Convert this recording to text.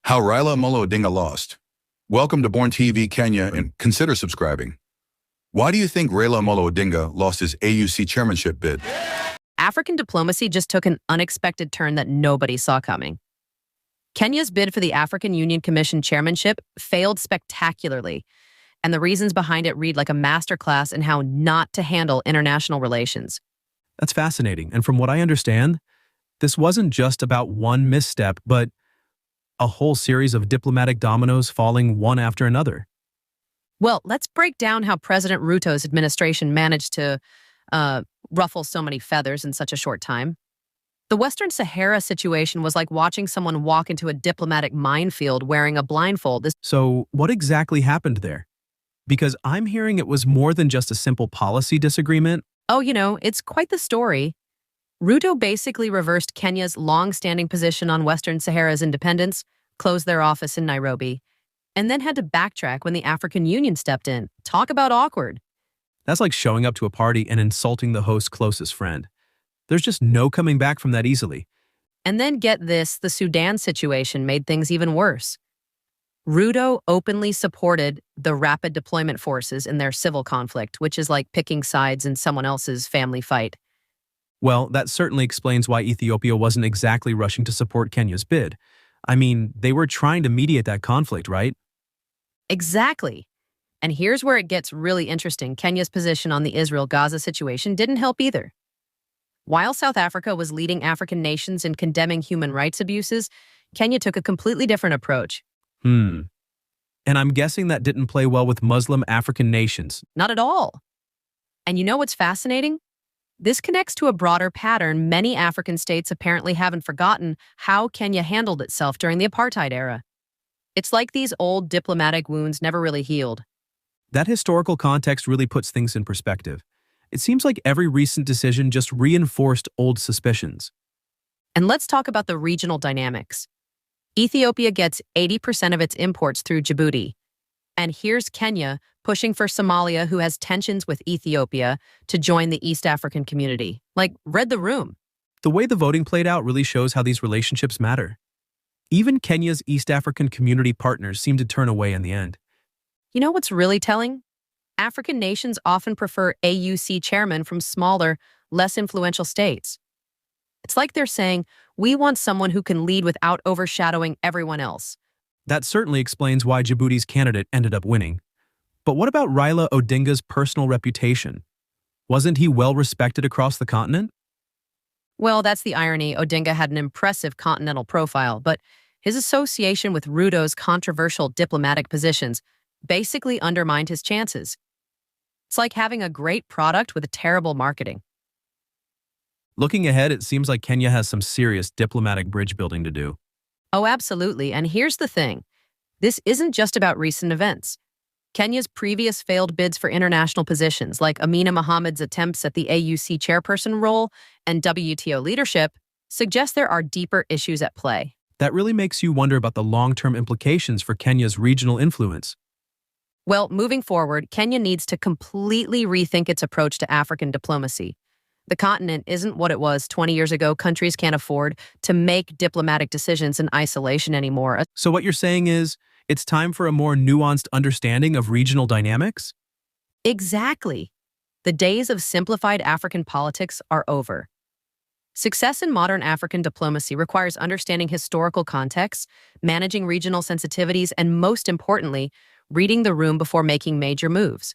How Rail'a Amolo Odinga lost. Welcome to Born TV Kenya and consider subscribing. Why do you think Rail'a Amolo Odinga lost his AUC chairmanship bid? African diplomacy just took an unexpected turn that nobody saw coming. Kenya's bid for the African Union Commission chairmanship failed spectacularly, and the reasons behind it read like a masterclass in how not to handle international relations. That's fascinating. And from what I understand, this wasn't just about one misstep, but a whole series of diplomatic dominoes falling one after another. Well, let's break down how President Ruto's administration managed to ruffle so many feathers in such a short time. The Western Sahara situation was like watching someone walk into a diplomatic minefield wearing a blindfold. So what exactly happened there? Because I'm hearing it was more than just a simple policy disagreement. Oh, it's quite the story. Ruto basically reversed Kenya's long-standing position on Western Sahara's independence, closed their office in Nairobi, and then had to backtrack when the African Union stepped in. Talk about awkward. That's like showing up to a party and insulting the host's closest friend. There's just no coming back from that easily. And then get this, the Sudan situation made things even worse. Ruto openly supported the rapid deployment forces in their civil conflict, which is like picking sides in someone else's family fight. Well, that certainly explains why Ethiopia wasn't exactly rushing to support Kenya's bid. I mean, they were trying to mediate that conflict, right? Exactly. And here's where it gets really interesting. Kenya's position on the Israel-Gaza situation didn't help either. While South Africa was leading African nations in condemning human rights abuses, Kenya took a completely different approach. And I'm guessing that didn't play well with Muslim African nations. Not at all. And you know what's fascinating? This connects to a broader pattern. Many African states apparently haven't forgotten how Kenya handled itself during the apartheid era. It's like these old diplomatic wounds never really healed. That historical context really puts things in perspective. It seems like every recent decision just reinforced old suspicions. And let's talk about the regional dynamics. Ethiopia gets 80% of its imports through Djibouti. And here's Kenya pushing for Somalia, who has tensions with Ethiopia, to join the East African community. Like, read the room. The way the voting played out really shows how these relationships matter. Even Kenya's East African community partners seem to turn away in the end. You know what's really telling? African nations often prefer AUC chairmen from smaller, less influential states. It's like they're saying, we want someone who can lead without overshadowing everyone else. That certainly explains why Djibouti's candidate ended up winning. But what about Rail'a Odinga's personal reputation? Wasn't he well respected across the continent? Well, that's the irony. Odinga had an impressive continental profile, but his association with Ruto's controversial diplomatic positions basically undermined his chances. It's like having a great product with a terrible marketing. Looking ahead, it seems like Kenya has some serious diplomatic bridge building to do. Oh, absolutely. And here's the thing. This isn't just about recent events. Kenya's previous failed bids for international positions, like Amina Mohammed's attempts at the AUC chairperson role and WTO leadership, suggest there are deeper issues at play. That really makes you wonder about the long-term implications for Kenya's regional influence. Well, moving forward, Kenya needs to completely rethink its approach to African diplomacy. The continent isn't what it was 20 years ago. Countries can't afford to make diplomatic decisions in isolation anymore. So what you're saying is, it's time for a more nuanced understanding of regional dynamics? Exactly. The days of simplified African politics are over. Success in modern African diplomacy requires understanding historical contexts, managing regional sensitivities, and most importantly, reading the room before making major moves.